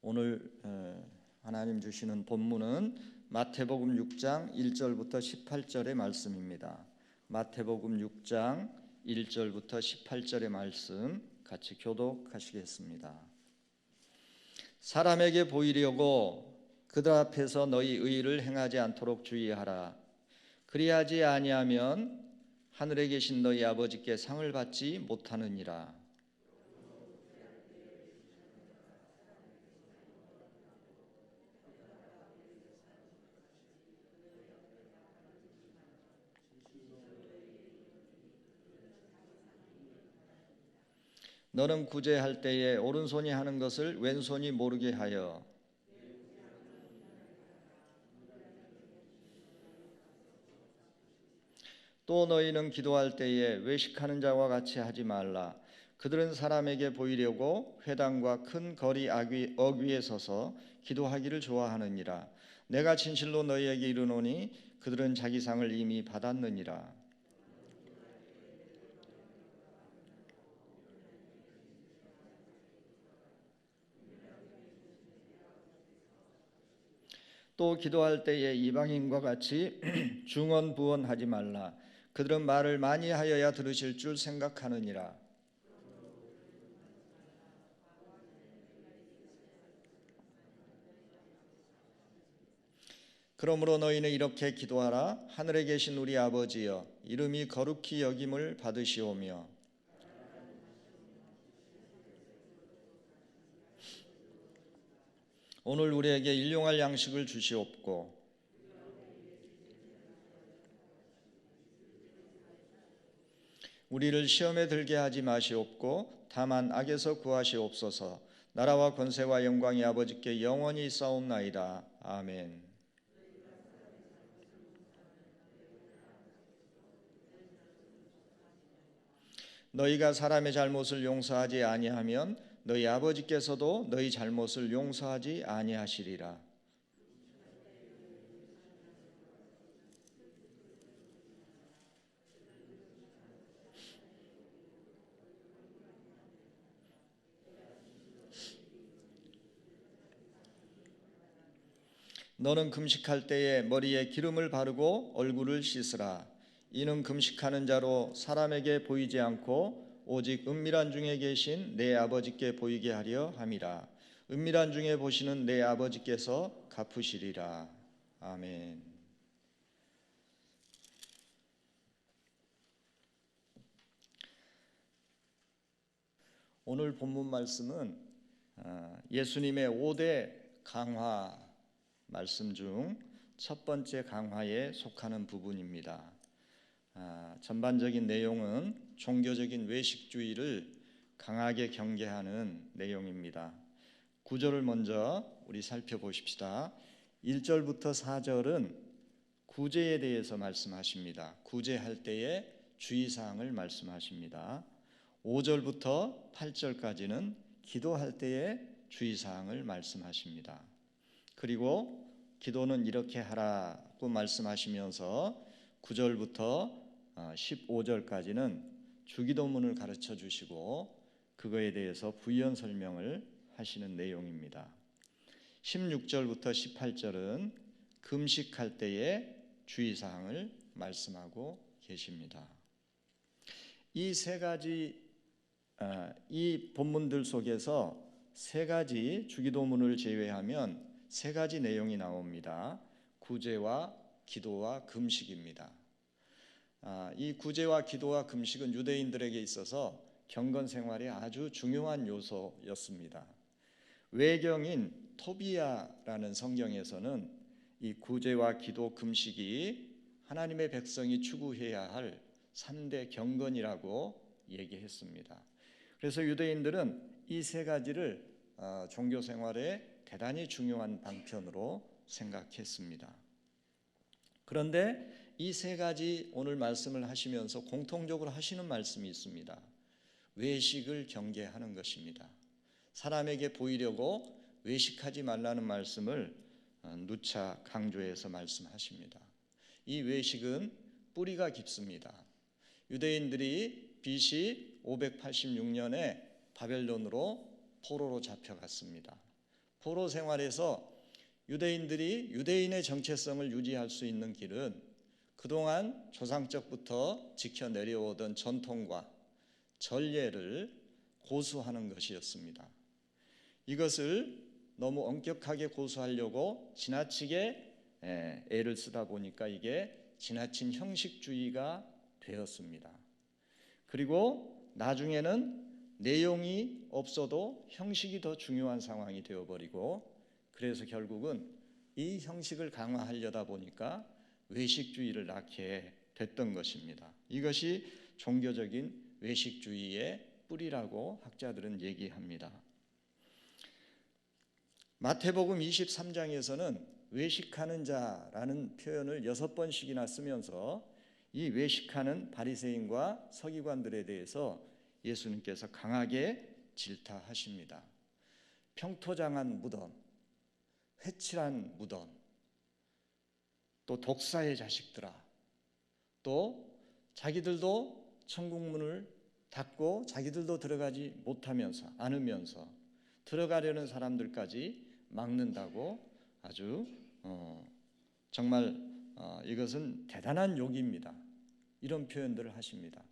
오늘 하나님 주시는 본문은 마태복음 6장 1절부터 18절의 말씀입니다. 마태복음 6장 1절부터 18절의 말씀 같이 교독하시겠습니다. 사람에게 보이려고 그들 앞에서 너희 의를 행하지 않도록 주의하라. 그리하지 아니하면 하늘에 계신 너희 아버지께 상을 받지 못하느니라. 너는 구제할 때에 오른손이 하는 것을 왼손이 모르게 하여 또 너희는 기도할 때에 외식하는 자와 같이 하지 말라. 그들은 사람에게 보이려고 회당과 큰 거리 어귀에 서서 기도하기를 좋아하느니라. 내가 진실로 너희에게 이르노니 그들은 자기 상을 이미 받았느니라. 또 기도할 때에 이방인과 같이 중언부언하지 말라. 그들은 말을 많이 하여야 들으실 줄 생각하느니라. 그러므로 너희는 이렇게 기도하라. 하늘에 계신 우리 아버지여, 이름이 거룩히 여김을 받으시오며 오늘 우리에게 일용할 양식을 주시옵고 우리를 시험에 들게 하지 마시옵고 다만 악에서 구하시옵소서. 나라와 권세와 영광이 아버지께 영원히 있사옵나이다. 아멘. 너희가 사람의 잘못을 용서하지 아니하면 너희 아버지께서도 너희 잘못을 용서하지 아니하시리라. 너는 금식할 때에 머리에 기름을 바르고 얼굴을 씻으라. 이는 금식하는 자로 사람에게 보이지 않고 오직 은밀한 중에 계신 내 아버지께 보이게 하려 함이라. 은밀한 중에 보시는 내 아버지께서 갚으시리라. 아멘. 오늘 본문 말씀은 예수님의 5대 강화 말씀 중 첫 번째 강화에 속하는 부분입니다. 전반적인 내용은 종교적인 외식주의를 강하게 경계하는 내용입니다. 구절을 먼저 우리 살펴보십시다. 1절부터 4절은 구제에 대해서 말씀하십니다. 구제할 때의 주의사항을 말씀하십니다. 5절부터 8절까지는 기도할 때의 주의사항을 말씀하십니다. 그리고 기도는 이렇게 하라고 말씀하시면서 9절부터 15절까지는 주기도문을 가르쳐 주시고 그거에 대해서 부연 설명을 하시는 내용입니다. 16절부터 18절은 금식할 때의 주의사항을 말씀하고 계십니다. 이 세 가지 이 본문들 속에서 세 가지 주기도문을 제외하면 세 가지 내용이 나옵니다. 구제와 기도와 금식입니다. 이 구제와 기도와 금식은 유대인들에게 있어서 경건 생활의 아주 중요한 요소였습니다. 외경인 토비야라는 성경에서는 이 구제와 기도, 금식이 하나님의 백성이 추구해야 할 3대 경건이라고 얘기했습니다. 그래서 유대인들은 이 세 가지를 종교 생활에 대단히 중요한 방편으로 생각했습니다. 그런데 이 세 가지 오늘 말씀을 하시면서 공통적으로 하시는 말씀이 있습니다. 외식을 경계하는 것입니다. 사람에게 보이려고 외식하지 말라는 말씀을 누차 강조해서 말씀하십니다. 이 외식은 뿌리가 깊습니다. 유대인들이 BC 586년에 바벨론으로 포로로 잡혀갔습니다. 포로 생활에서 유대인들이 유대인의 정체성을 유지할 수 있는 길은 그동안 조상적부터 지켜 내려오던 전통과 전례를 고수하는 것이었습니다. 이것을 너무 엄격하게 고수하려고 지나치게 애를 쓰다 보니까 이게 지나친 형식주의가 되었습니다. 그리고 나중에는 내용이 없어도 형식이 더 중요한 상황이 되어버리고, 그래서 결국은 이 형식을 강화하려다 보니까 외식주의를 낳게 됐던 것입니다. 이것이 종교적인 외식주의의 뿌리라고 학자들은 얘기합니다. 마태복음 23장에서는 외식하는 자라는 표현을 6번씩이나 쓰면서 이 외식하는 바리새인과 서기관들에 대해서 예수님께서 강하게 질타하십니다. 평토장한 무덤, 회칠한 무덤, 또 독사의 자식들아, 또 자기들도 천국문을 닫고 자기들도 들어가지 못하면서 않으면서 들어가려는 사람들까지 막는다고 아주 정말 이것은 대단한 욕입니다. 이런 표현들을 하십니다.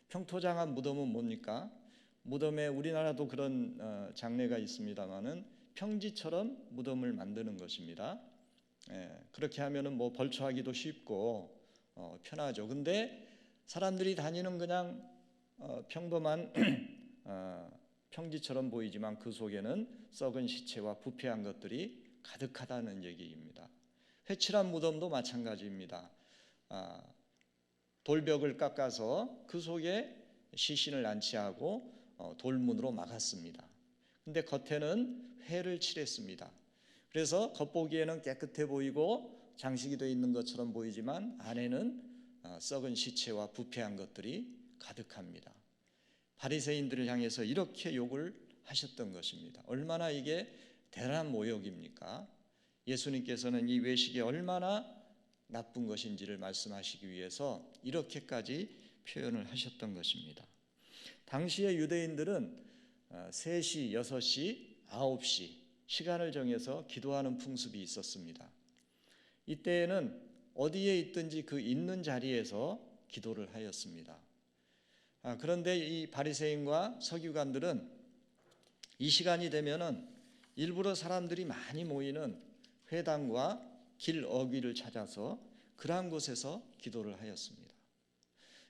평토장한 무덤은 뭡니까? 무덤에 우리나라도 그런 장례가 있습니다만은 평지처럼 무덤을 만드는 것입니다. 그렇게 하면은 뭐 벌초하기도 쉽고 편하죠. 근데 사람들이 다니는 그냥 평범한 평지처럼 보이지만 그 속에는 썩은 시체와 부패한 것들이 가득하다는 얘기입니다. 회칠한 무덤도 마찬가지입니다. 돌벽을 깎아서 그 속에 시신을 안치하고 돌문으로 막았습니다. 근데 겉에는 회를 칠했습니다. 그래서 겉보기에는 깨끗해 보이고 장식이 되어 있는 것처럼 보이지만 안에는 썩은 시체와 부패한 것들이 가득합니다. 바리새인들을 향해서 이렇게 욕을 하셨던 것입니다. 얼마나 이게 대단한 모욕입니까? 예수님께서는 이 외식이 얼마나 나쁜 것인지를 말씀하시기 위해서 이렇게까지 표현을 하셨던 것입니다. 당시의 유대인들은 3시, 6시, 9시 시간을 정해서 기도하는 풍습이 있었습니다. 이때에는 어디에 있든지 그 있는 자리에서 기도를 하였습니다. 그런데 이 바리새인과 서기관들은 이 시간이 되면은 일부러 사람들이 많이 모이는 회당과 길 어귀를 찾아서 그러한 곳에서 기도를 하였습니다.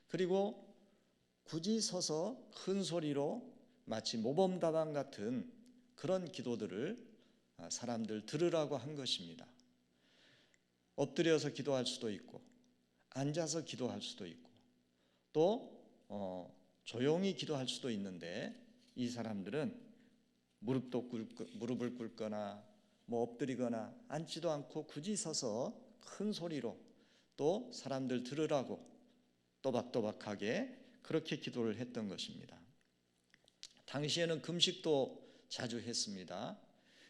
그리고 굳이 서서 큰 소리로 마치 모범답안 같은 그런 기도들을 사람들 들으라고 한 것입니다. 엎드려서 기도할 수도 있고 앉아서 기도할 수도 있고 또 조용히 기도할 수도 있는데 이 사람들은 무릎을 꿇거나 뭐 엎드리거나 앉지도 않고 굳이 서서 큰 소리로 또 사람들 들으라고 또박또박하게 그렇게 기도를 했던 것입니다. 당시에는 금식도 자주 했습니다.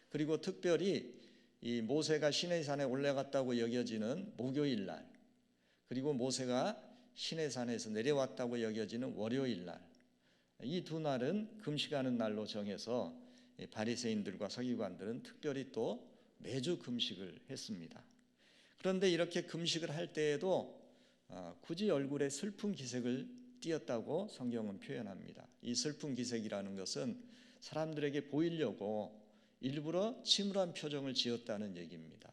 그리고 특별히 이 모세가 시내산에 올라갔다고 여겨지는 목요일 날, 그리고 모세가 시내산에서 내려왔다고 여겨지는 월요일 날, 이 두 날은 금식하는 날로 정해서 바리새인들과 서기관들은 특별히 또 매주 금식을 했습니다. 그런데 이렇게 금식을 할 때에도 굳이 얼굴에 슬픈 기색을 띄었다고 성경은 표현합니다. 이 슬픈 기색이라는 것은 사람들에게 보이려고 일부러 침울한 표정을 지었다는 얘기입니다.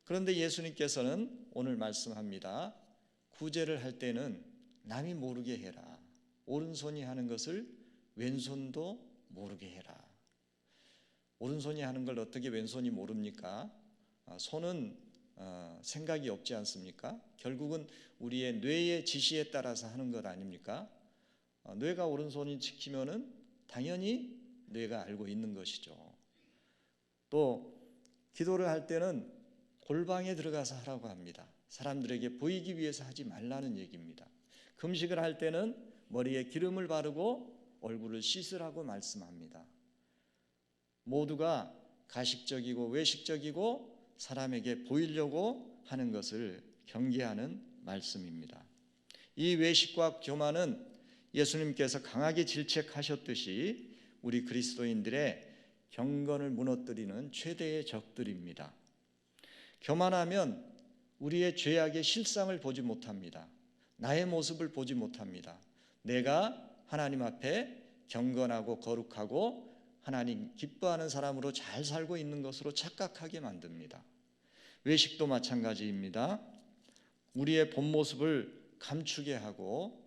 그런데 예수님께서는 오늘 말씀합니다. 구제를 할 때는 남이 모르게 해라. 오른손이 하는 것을 왼손도 모르게 해라. 오른손이 하는 걸 어떻게 왼손이 모릅니까? 손은 생각이 없지 않습니까? 결국은 우리의 뇌의 지시에 따라서 하는 것 아닙니까? 뇌가 오른손이 지키면은 당연히 뇌가 알고 있는 것이죠. 또 기도를 할 때는 골방에 들어가서 하라고 합니다. 사람들에게 보이기 위해서 하지 말라는 얘기입니다. 금식을 할 때는 머리에 기름을 바르고 얼굴을 씻으라고 말씀합니다. 모두가 가식적이고 외식적이고 사람에게 보이려고 하는 것을 경계하는 말씀입니다. 이 외식과 교만은 예수님께서 강하게 질책하셨듯이 우리 그리스도인들의 경건을 무너뜨리는 최대의 적들입니다. 교만하면 우리의 죄악의 실상을 보지 못합니다. 나의 모습을 보지 못합니다. 내가 하나님 앞에 경건하고 거룩하고 하나님 기뻐하는 사람으로 잘 살고 있는 것으로 착각하게 만듭니다. 외식도 마찬가지입니다. 우리의 본 모습을 감추게 하고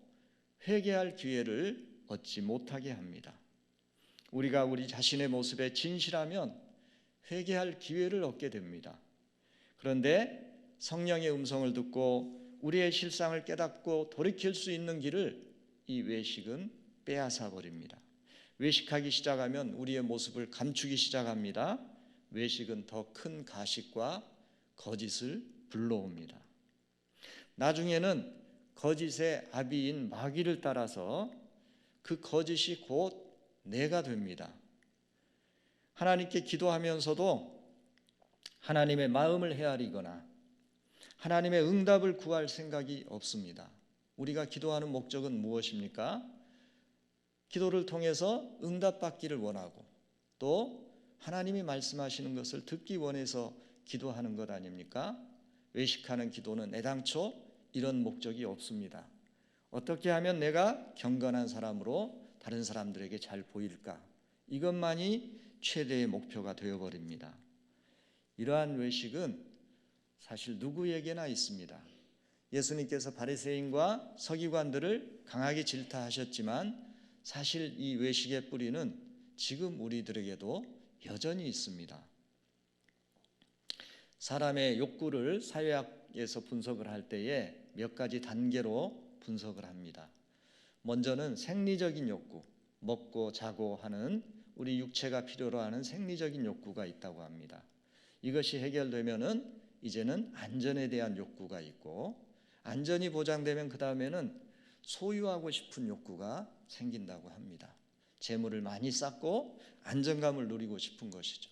회개할 기회를 얻지 못하게 합니다. 우리가 우리 자신의 모습에 진실하면 회개할 기회를 얻게 됩니다. 그런데 성령의 음성을 듣고 우리의 실상을 깨닫고 돌이킬 수 있는 길을 이 외식은 빼앗아 버립니다. 외식하기 시작하면 우리의 모습을 감추기 시작합니다. 외식은 더 큰 가식과 거짓을 불러옵니다. 나중에는 거짓의 아비인 마귀를 따라서 그 거짓이 곧 내가 됩니다. 하나님께 기도하면서도 하나님의 마음을 헤아리거나 하나님의 응답을 구할 생각이 없습니다. 우리가 기도하는 목적은 무엇입니까? 기도를 통해서 응답받기를 원하고 또 하나님이 말씀하시는 것을 듣기 원해서 기도하는 것 아닙니까? 외식하는 기도는 애당초 이런 목적이 없습니다. 어떻게 하면 내가 경건한 사람으로 다른 사람들에게 잘 보일까? 이것만이 최대의 목표가 되어버립니다. 이러한 외식은 사실 누구에게나 있습니다. 예수님께서 바리새인과 서기관들을 강하게 질타하셨지만 사실 이 외식의 뿌리는 지금 우리들에게도 여전히 있습니다. 사람의 욕구를 사회학에서 분석을 할 때에 몇 가지 단계로 분석을 합니다. 먼저는 생리적인 욕구, 먹고 자고 하는 우리 육체가 필요로 하는 생리적인 욕구가 있다고 합니다. 이것이 해결되면은 이제는 안전에 대한 욕구가 있고 안전이 보장되면 그 다음에는 소유하고 싶은 욕구가 생긴다고 합니다. 재물을 많이 쌓고 안정감을 누리고 싶은 것이죠.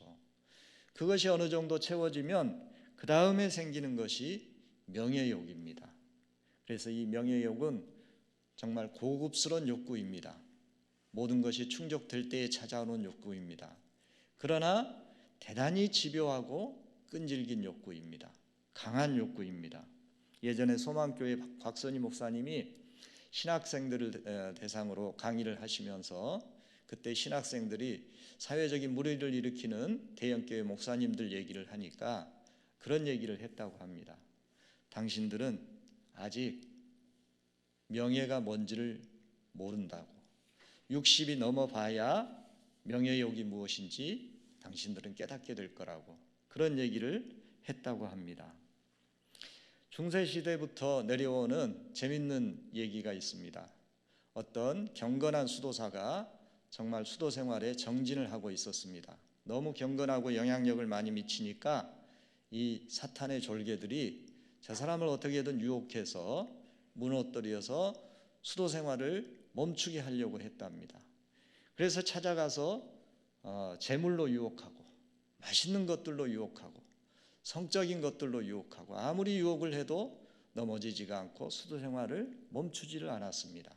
그것이 어느 정도 채워지면 그 다음에 생기는 것이 명예욕입니다. 그래서 이 명예욕은 정말 고급스러운 욕구입니다. 모든 것이 충족될 때에 찾아오는 욕구입니다. 그러나 대단히 집요하고 끈질긴 욕구입니다. 강한 욕구입니다. 예전에 소망교회 곽선희 목사님이 신학생들을 대상으로 강의를 하시면서 그때 신학생들이 사회적인 물의를 일으키는 대형교회 목사님들 얘기를 하니까 그런 얘기를 했다고 합니다. 당신들은 아직 명예가 뭔지를 모른다고. 60이 넘어봐야 명예욕이 무엇인지 당신들은 깨닫게 될 거라고 그런 얘기를 했다고 합니다. 중세시대부터 내려오는 재밌는 얘기가 있습니다. 어떤 경건한 수도사가 정말 수도 생활에 정진을 하고 있었습니다. 너무 경건하고 영향력을 많이 미치니까 이 사탄의 졸개들이 저 사람을 어떻게든 유혹해서 무너뜨려서 수도 생활을 멈추게 하려고 했답니다. 그래서 찾아가서 재물로 유혹하고 맛있는 것들로 유혹하고 성적인 것들로 유혹하고 아무리 유혹을 해도 넘어지지가 않고 수도 생활을 멈추지를 않았습니다.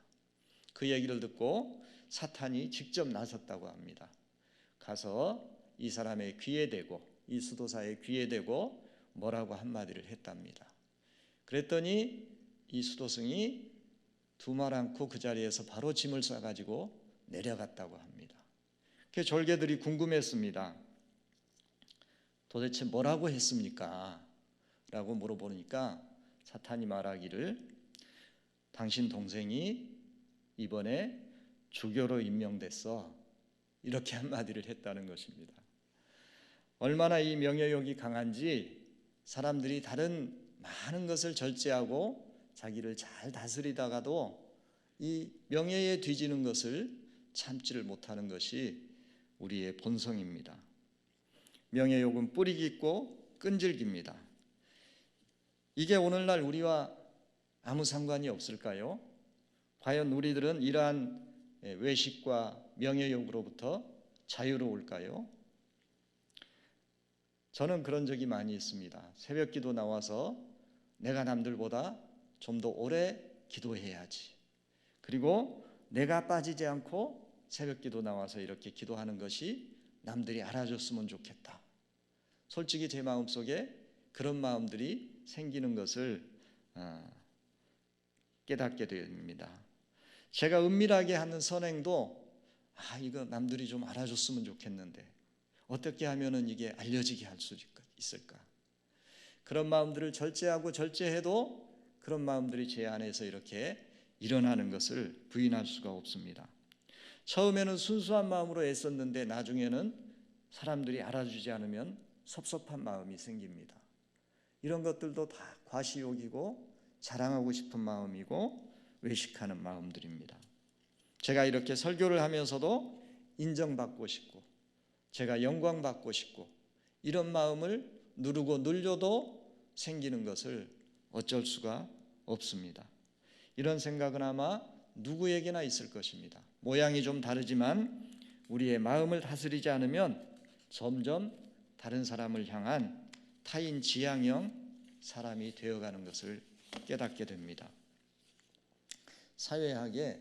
그 얘기를 듣고 사탄이 직접 나섰다고 합니다. 가서 이 사람의 귀에 대고 이 수도사의 귀에 대고 뭐라고 한마디를 했답니다. 그랬더니 이 수도승이 두말 않고 그 자리에서 바로 짐을 싸가지고 내려갔다고 합니다. 그 졸개들이 궁금했습니다. 도대체 뭐라고 했습니까? 라고 물어보니까 사탄이 말하기를 당신 동생이 이번에 주교로 임명됐어. 이렇게 한마디를 했다는 것입니다. 얼마나 이 명예욕이 강한지 사람들이 다른 많은 것을 절제하고 자기를 잘 다스리다가도 이 명예에 뒤지는 것을 참지를 못하는 것이 우리의 본성입니다. 명예욕은 뿌리 깊고 끈질깁니다. 이게 오늘날 우리와 아무 상관이 없을까요? 과연 우리들은 이러한 외식과 명예욕으로부터 자유로울까요? 저는 그런 적이 많이 있습니다. 새벽 기도 나와서 내가 남들보다 좀 더 오래 기도해야지. 그리고 내가 빠지지 않고 새벽 기도 나와서 이렇게 기도하는 것이 남들이 알아줬으면 좋겠다. 솔직히 제 마음속에 그런 마음들이 생기는 것을 깨닫게 됩니다. 제가 은밀하게 하는 선행도 이거 남들이 좀 알아줬으면 좋겠는데 어떻게 하면은 이게 알려지게 할 수 있을까? 그런 마음들을 절제하고 절제해도 그런 마음들이 제 안에서 이렇게 일어나는 것을 부인할 수가 없습니다. 처음에는 순수한 마음으로 애썼는데 나중에는 사람들이 알아주지 않으면 섭섭한 마음이 생깁니다. 이런 것들도 다 과시욕이고 자랑하고 싶은 마음이고 외식하는 마음들입니다. 제가 이렇게 설교를 하면서도 인정받고 싶고 제가 영광받고 싶고 이런 마음을 누르고 눌려도 생기는 것을 어쩔 수가 없습니다. 이런 생각은 아마 누구에게나 있을 것입니다. 모양이 좀 다르지만 우리의 마음을 다스리지 않으면 점점 다른 사람을 향한 타인 지향형 사람이 되어가는 것을 깨닫게 됩니다. 사회학에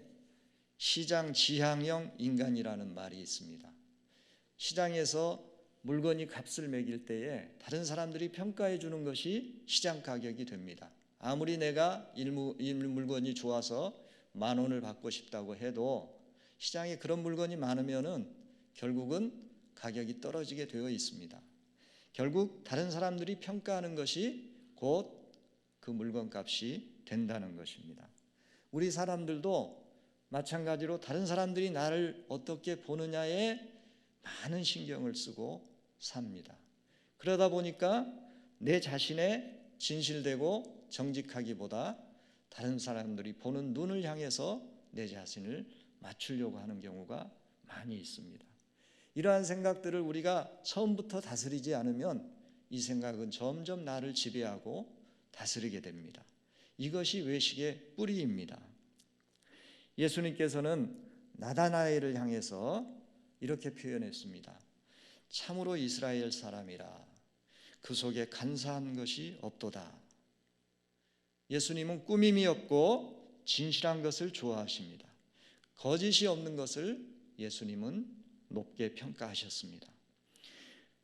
시장 지향형 인간이라는 말이 있습니다. 시장에서 물건이 값을 매길 때에 다른 사람들이 평가해 주는 것이 시장 가격이 됩니다. 아무리 내가 이 물건이 좋아서 10,000원을 받고 싶다고 해도 시장에 그런 물건이 많으면은 결국은 가격이 떨어지게 되어 있습니다. 결국 다른 사람들이 평가하는 것이 곧 그 물건 값이 된다는 것입니다. 우리 사람들도 마찬가지로 다른 사람들이 나를 어떻게 보느냐에 많은 신경을 쓰고 삽니다. 그러다 보니까 내 자신의 진실되고 정직하기보다 다른 사람들이 보는 눈을 향해서 내 자신을 맞추려고 하는 경우가 많이 있습니다. 이러한 생각들을 우리가 처음부터 다스리지 않으면 이 생각은 점점 나를 지배하고 다스리게 됩니다. 이것이 외식의 뿌리입니다. 예수님께서는 나다나엘을 향해서 이렇게 표현했습니다. 참으로 이스라엘 사람이라 그 속에 간사한 것이 없도다. 예수님은 꾸밈이 없고 진실한 것을 좋아하십니다. 거짓이 없는 것을 예수님은 높게 평가하셨습니다.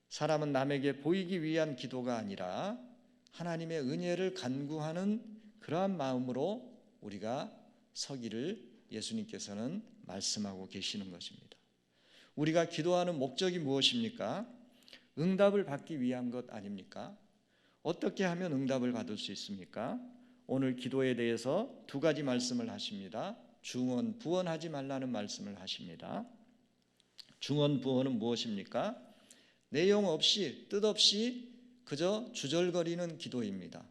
사람은 남에게 보이기 위한 기도가 아니라 하나님의 은혜를 간구하는 그러한 마음으로 우리가 서기를 예수님께서는 말씀하고 계시는 것입니다. 우리가 기도하는 목적이 무엇입니까? 응답을 받기 위한 것 아닙니까? 어떻게 하면 응답을 받을 수 있습니까? 오늘 기도에 대해서 2가지 말씀을 하십니다. 중언, 부언하지 말라는 말씀을 하십니다. 중언, 부언은 무엇입니까? 내용 없이 뜻없이 그저 주절거리는 기도입니다.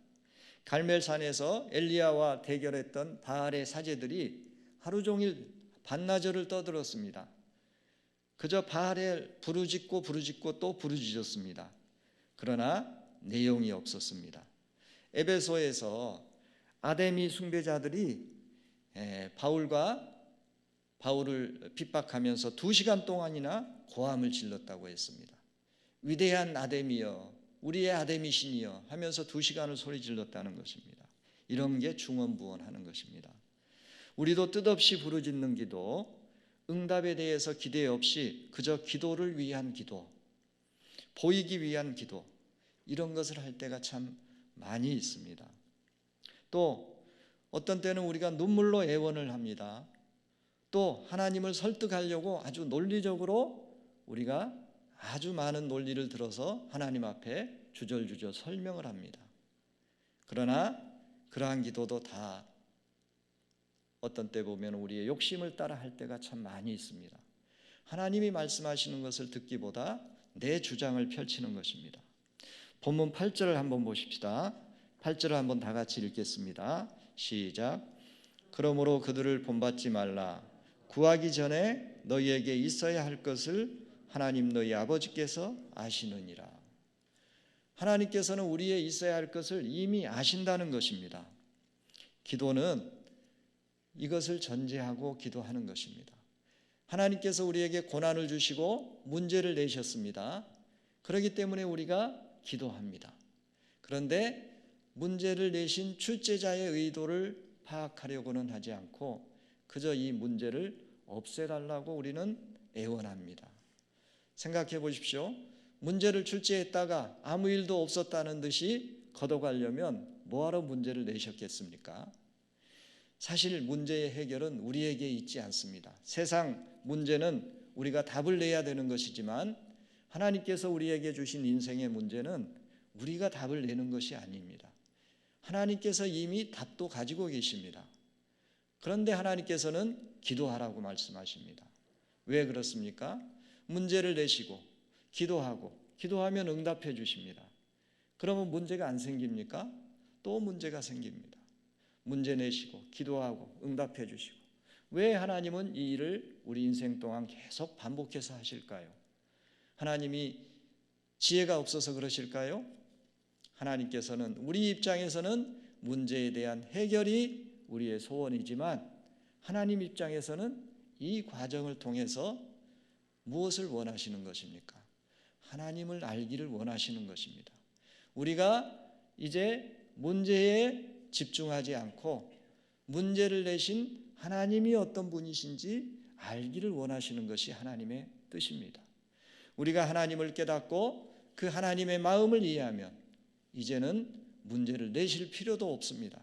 갈멜산에서 엘리야와 대결했던 바알의 사제들이 하루 종일 반나절을 떠들었습니다. 그저 바알에 부르짖고 또 부르짖었습니다. 그러나 내용이 없었습니다. 에베소에서 아데미 숭배자들이 바울을 핍박하면서 2시간 동안이나 고함을 질렀다고 했습니다. 위대한 아데미여, 우리의 아데미 신이여 하면서 2시간을 소리 질렀다는 것입니다. 이런 게 중언부언하는 것입니다. 우리도 뜻없이 부르짖는 기도, 응답에 대해서 기대 없이 그저 기도를 위한 기도, 보이기 위한 기도, 이런 것을 할 때가 참 많이 있습니다. 또 어떤 때는 우리가 눈물로 애원을 합니다. 또 하나님을 설득하려고 아주 논리적으로 우리가 아주 많은 논리를 들어서 하나님 앞에 주절주절 설명을 합니다. 그러나 그러한 기도도 다 어떤 때 보면 우리의 욕심을 따라 할 때가 참 많이 있습니다. 하나님이 말씀하시는 것을 듣기보다 내 주장을 펼치는 것입니다. 본문 8절을 한번 보십시다. 8절을 한번 다 같이 읽겠습니다. 시작. 그러므로 그들을 본받지 말라. 구하기 전에 너희에게 있어야 할 것을 하나님 너희 아버지께서 아시느니라. 하나님께서는 우리의 있어야 할 것을 이미 아신다는 것입니다. 기도는 이것을 전제하고 기도하는 것입니다. 하나님께서 우리에게 고난을 주시고 문제를 내셨습니다. 그렇기 때문에 우리가 기도합니다. 그런데 문제를 내신 출제자의 의도를 파악하려고는 하지 않고 그저 이 문제를 없애달라고 우리는 애원합니다. 생각해 보십시오. 문제를 출제했다가 아무 일도 없었다는 듯이 걷어가려면 뭐하러 문제를 내셨겠습니까? 사실 문제의 해결은 우리에게 있지 않습니다. 세상 문제는 우리가 답을 내야 되는 것이지만 하나님께서 우리에게 주신 인생의 문제는 우리가 답을 내는 것이 아닙니다. 하나님께서 이미 답도 가지고 계십니다. 그런데 하나님께서는 기도하라고 말씀하십니다. 왜 그렇습니까? 문제를 내시고 기도하면 응답해 주십니다. 그러면 문제가 안 생깁니까? 또 문제가 생깁니다. 문제 내시고 기도하고 응답해 주시고, 왜 하나님은 이 일을 우리 인생 동안 계속 반복해서 하실까요? 하나님이 지혜가 없어서 그러실까요? 하나님께서는 우리 입장에서는 문제에 대한 해결이 우리의 소원이지만 하나님 입장에서는 이 과정을 통해서 무엇을 원하시는 것입니까? 하나님을 알기를 원하시는 것입니다. 우리가 이제 문제에 집중하지 않고 문제를 내신 하나님이 어떤 분이신지 알기를 원하시는 것이 하나님의 뜻입니다. 우리가 하나님을 깨닫고 그 하나님의 마음을 이해하면 이제는 문제를 내실 필요도 없습니다.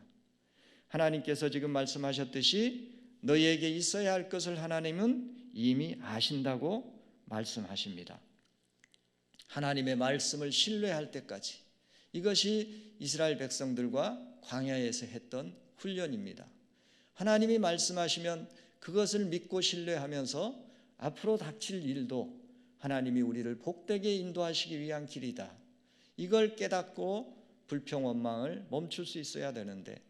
하나님께서 지금 말씀하셨듯이 너희에게 있어야 할 것을 하나님은 이미 아신다고 말씀하십니다. 하나님의 말씀을 신뢰할 때까지, 이것이 이스라엘 백성들과 광야에서 했던 훈련입니다. 하나님이 말씀하시면 그것을 믿고 신뢰하면서 앞으로 닥칠 일도 하나님이 우리를 복되게 인도하시기 위한 길이다, 이걸 깨닫고 불평 원망을 멈출 수 있어야 되는데,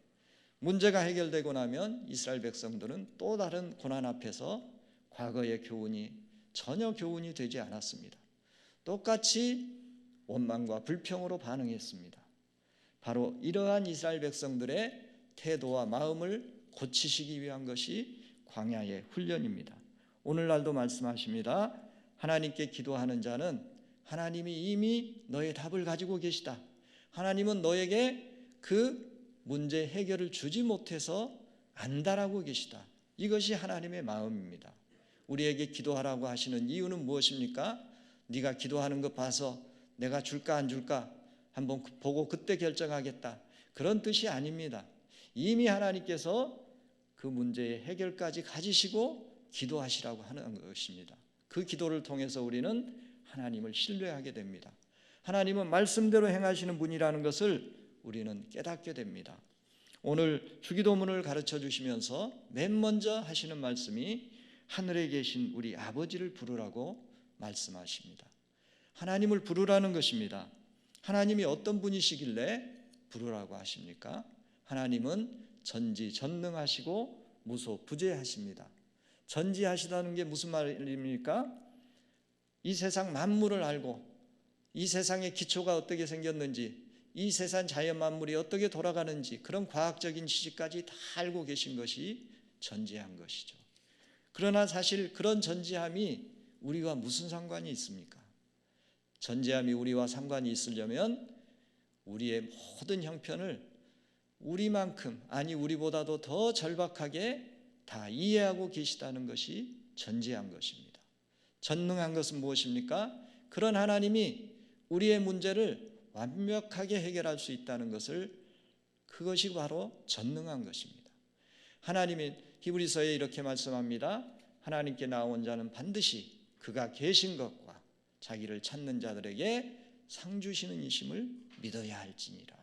문제가 해결되고 나면 이스라엘 백성들은 또 다른 고난 앞에서 과거의 교훈이 전혀 교훈이 되지 않았습니다. 똑같이 원망과 불평으로 반응했습니다. 바로 이러한 이스라엘 백성들의 태도와 마음을 고치시기 위한 것이 광야의 훈련입니다. 오늘날도 말씀하십니다. 하나님께 기도하는 자는 하나님이 이미 너의 답을 가지고 계시다. 하나님은 너에게 그 문제 해결을 주지 못해서 안달하고 계시다. 이것이 하나님의 마음입니다. 우리에게 기도하라고 하시는 이유는 무엇입니까? 네가 기도하는 것 봐서 내가 줄까 안 줄까 한번 보고 그때 결정하겠다, 그런 뜻이 아닙니다. 이미 하나님께서 그 문제의 해결까지 가지시고 기도하시라고 하는 것입니다. 그 기도를 통해서 우리는 하나님을 신뢰하게 됩니다. 하나님은 말씀대로 행하시는 분이라는 것을 우리는 깨닫게 됩니다. 오늘 주기도문을 가르쳐 주시면서 맨 먼저 하시는 말씀이 하늘에 계신 우리 아버지를 부르라고 말씀하십니다. 하나님을 부르라는 것입니다. 하나님이 어떤 분이시길래 부르라고 하십니까? 하나님은 전지전능하시고 무소부재하십니다. 전지하시다는 게 무슨 말입니까? 이 세상 만물을 알고 이 세상의 기초가 어떻게 생겼는지, 이 세상 자연 만물이 어떻게 돌아가는지 그런 과학적인 지식까지 다 알고 계신 것이 전지한 것이죠. 그러나 사실 그런 전지함이 우리와 무슨 상관이 있습니까? 전지함이 우리와 상관이 있으려면 우리의 모든 형편을 우리만큼, 아니 우리보다도 더 절박하게 다 이해하고 계시다는 것이 전지한 것입니다. 전능한 것은 무엇입니까? 그런 하나님이 우리의 문제를 완벽하게 해결할 수 있다는 것을, 그것이 바로 전능한 것입니다. 하나님이 히브리서에 이렇게 말씀합니다. 하나님께 나온 자는 반드시 그가 계신 것과 자기를 찾는 자들에게 상 주시는 이심을 믿어야 할지니라.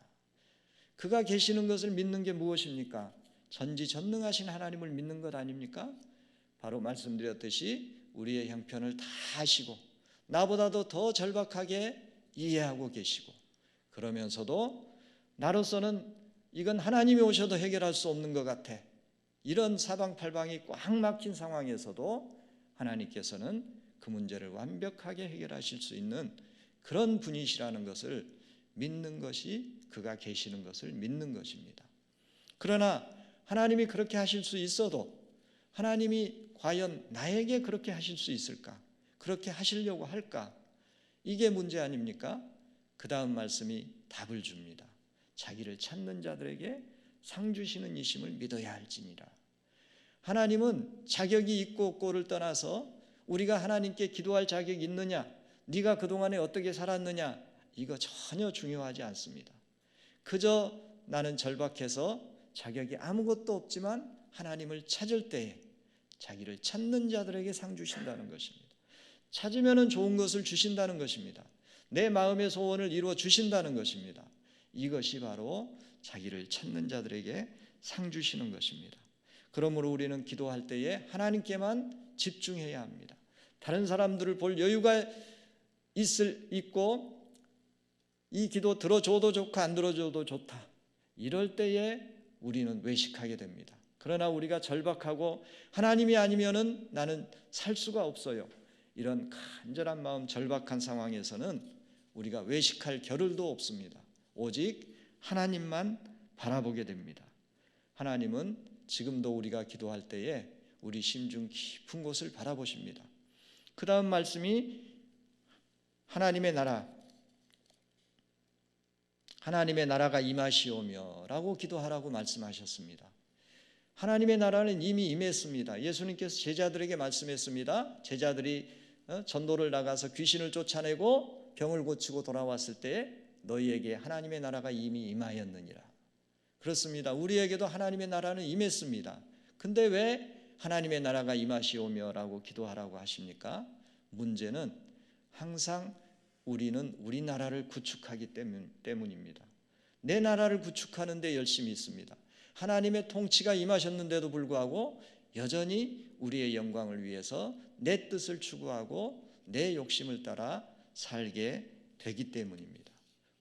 그가 계시는 것을 믿는 게 무엇입니까? 전지전능하신 하나님을 믿는 것 아닙니까? 바로 말씀드렸듯이 우리의 형편을 다 아시고 나보다도 더 절박하게 이해하고 계시고, 그러면서도 나로서는 이건 하나님이 오셔도 해결할 수 없는 것 같아, 이런 사방팔방이 꽉 막힌 상황에서도 하나님께서는 그 문제를 완벽하게 해결하실 수 있는 그런 분이시라는 것을 믿는 것이, 그가 계시는 것을 믿는 것입니다. 그러나 하나님이 그렇게 하실 수 있어도 하나님이 과연 나에게 그렇게 하실 수 있을까? 그렇게 하시려고 할까? 이게 문제 아닙니까? 그 다음 말씀이 답을 줍니다. 자기를 찾는 자들에게 상 주시는 이심을 믿어야 할지니라. 하나님은 자격이 있고 없고를 떠나서 우리가 하나님께 기도할 자격이 있느냐, 네가 그동안에 어떻게 살았느냐, 이거 전혀 중요하지 않습니다. 그저 나는 절박해서 자격이 아무것도 없지만 하나님을 찾을 때에 자기를 찾는 자들에게 상 주신다는 것입니다. 찾으면 좋은 것을 주신다는 것입니다. 내 마음의 소원을 이루어 주신다는 것입니다. 이것이 바로 자기를 찾는 자들에게 상 주시는 것입니다. 그러므로 우리는 기도할 때에 하나님께만 집중해야 합니다. 다른 사람들을 볼 여유가 있고 이 기도 들어줘도 좋고 안 들어줘도 좋다, 이럴 때에 우리는 외식하게 됩니다. 그러나 우리가 절박하고 하나님이 아니면은 나는 살 수가 없어요, 이런 간절한 마음, 절박한 상황에서는 우리가 외식할 겨를도 없습니다. 오직 하나님만 바라보게 됩니다. 하나님은 지금도 우리가 기도할 때에 우리 심중 깊은 곳을 바라보십니다. 그 다음 말씀이 하나님의 나라가 임하시오며 라고 기도하라고 말씀하셨습니다. 하나님의 나라는 이미 임했습니다. 예수님께서 제자들에게 말씀했습니다. 제자들이 전도를 나가서 귀신을 쫓아내고 병을 고치고 돌아왔을 때 너희에게 하나님의 나라가 이미 임하였느니라. 그렇습니다. 우리에게도 하나님의 나라는 임했습니다. 근데 왜 하나님의 나라가 임하시오며 라고 기도하라고 하십니까? 문제는 항상 우리는 우리 나라를 구축하기 때문입니다. 내 나라를 구축하는 데 열심히 있습니다. 하나님의 통치가 임하셨는데도 불구하고 여전히 우리의 영광을 위해서 내 뜻을 추구하고 내 욕심을 따라 살게 되기 때문입니다.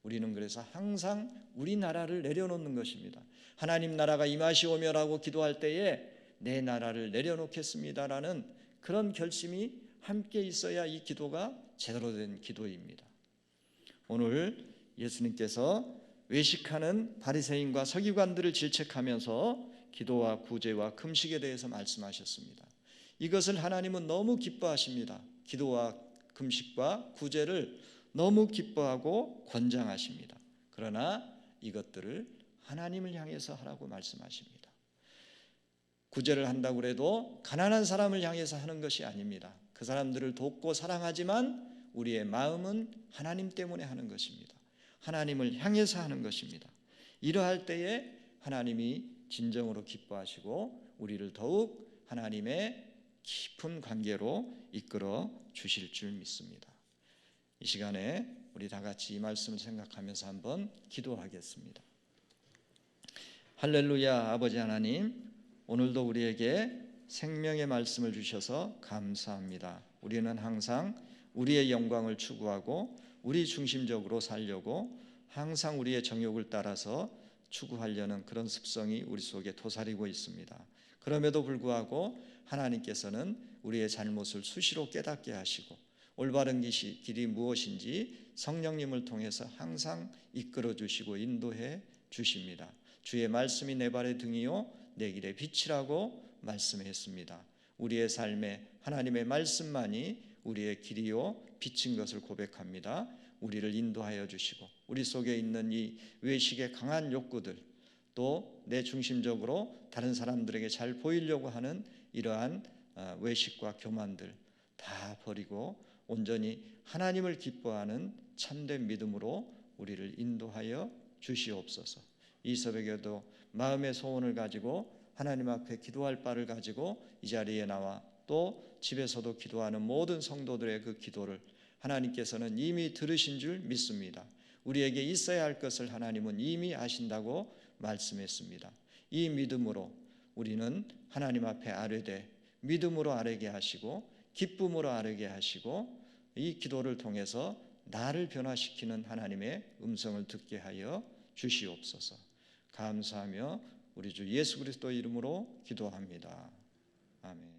우리는 그래서 항상 우리 나라를 내려놓는 것입니다. 하나님 나라가 임하시오며라고 기도할 때에 내 나라를 내려놓겠습니다라는 그런 결심이 함께 있어야 이 기도가 제대로 된 기도입니다. 오늘 예수님께서 외식하는 바리새인과 서기관들을 질책하면서 기도와 구제와 금식에 대해서 말씀하셨습니다. 이것을 하나님은 너무 기뻐하십니다. 기도와 금식과 구제를 너무 기뻐하고 권장하십니다. 그러나 이것들을 하나님을 향해서 하라고 말씀하십니다. 구제를 한다고 해도 가난한 사람을 향해서 하는 것이 아닙니다. 그 사람들을 돕고 사랑하지만 우리의 마음은 하나님 때문에 하는 것입니다. 하나님을 향해서 하는 것입니다. 이러할 때에 하나님이 진정으로 기뻐하시고 우리를 더욱 하나님의 깊은 관계로 이끌어 주실 줄 믿습니다. 이 시간에 우리 다 같이 이 말씀을 생각하면서 한번 기도하겠습니다. 할렐루야. 아버지 하나님, 오늘도 우리에게 생명의 말씀을 주셔서 감사합니다. 우리는 항상 우리의 영광을 추구하고 우리 중심적으로 살려고 항상 우리의 정욕을 따라서 추구하려는 그런 습성이 우리 속에 도사리고 있습니다. 그럼에도 불구하고 하나님께서는 우리의 잘못을 수시로 깨닫게 하시고 올바른 길이 무엇인지 성령님을 통해서 항상 이끌어 주시고 인도해 주십니다. 주의 말씀이 내 발의 등이요 내 길의 빛이라고 말씀했습니다. 우리의 삶에 하나님의 말씀만이 우리의 길이요 빛인 것을 고백합니다. 우리를 인도하여 주시고 우리 속에 있는 이 외식의 강한 욕구들, 또 내 중심적으로 다른 사람들에게 잘 보이려고 하는 이러한 외식과 교만들 다 버리고 온전히 하나님을 기뻐하는 참된 믿음으로 우리를 인도하여 주시옵소서. 이 새벽에도 마음의 소원을 가지고 하나님 앞에 기도할 바를 가지고 이 자리에 나와 또 집에서도 기도하는 모든 성도들의 그 기도를 하나님께서는 이미 들으신 줄 믿습니다. 우리에게 있어야 할 것을 하나님은 이미 아신다고 말씀했습니다. 이 믿음으로 우리는 하나님 앞에 아뢰되 믿음으로 아뢰게 하시고 기쁨으로 아뢰게 하시고 이 기도를 통해서 나를 변화시키는 하나님의 음성을 듣게 하여 주시옵소서. 감사하며 우리 주 예수 그리스도 이름으로 기도합니다. 아멘.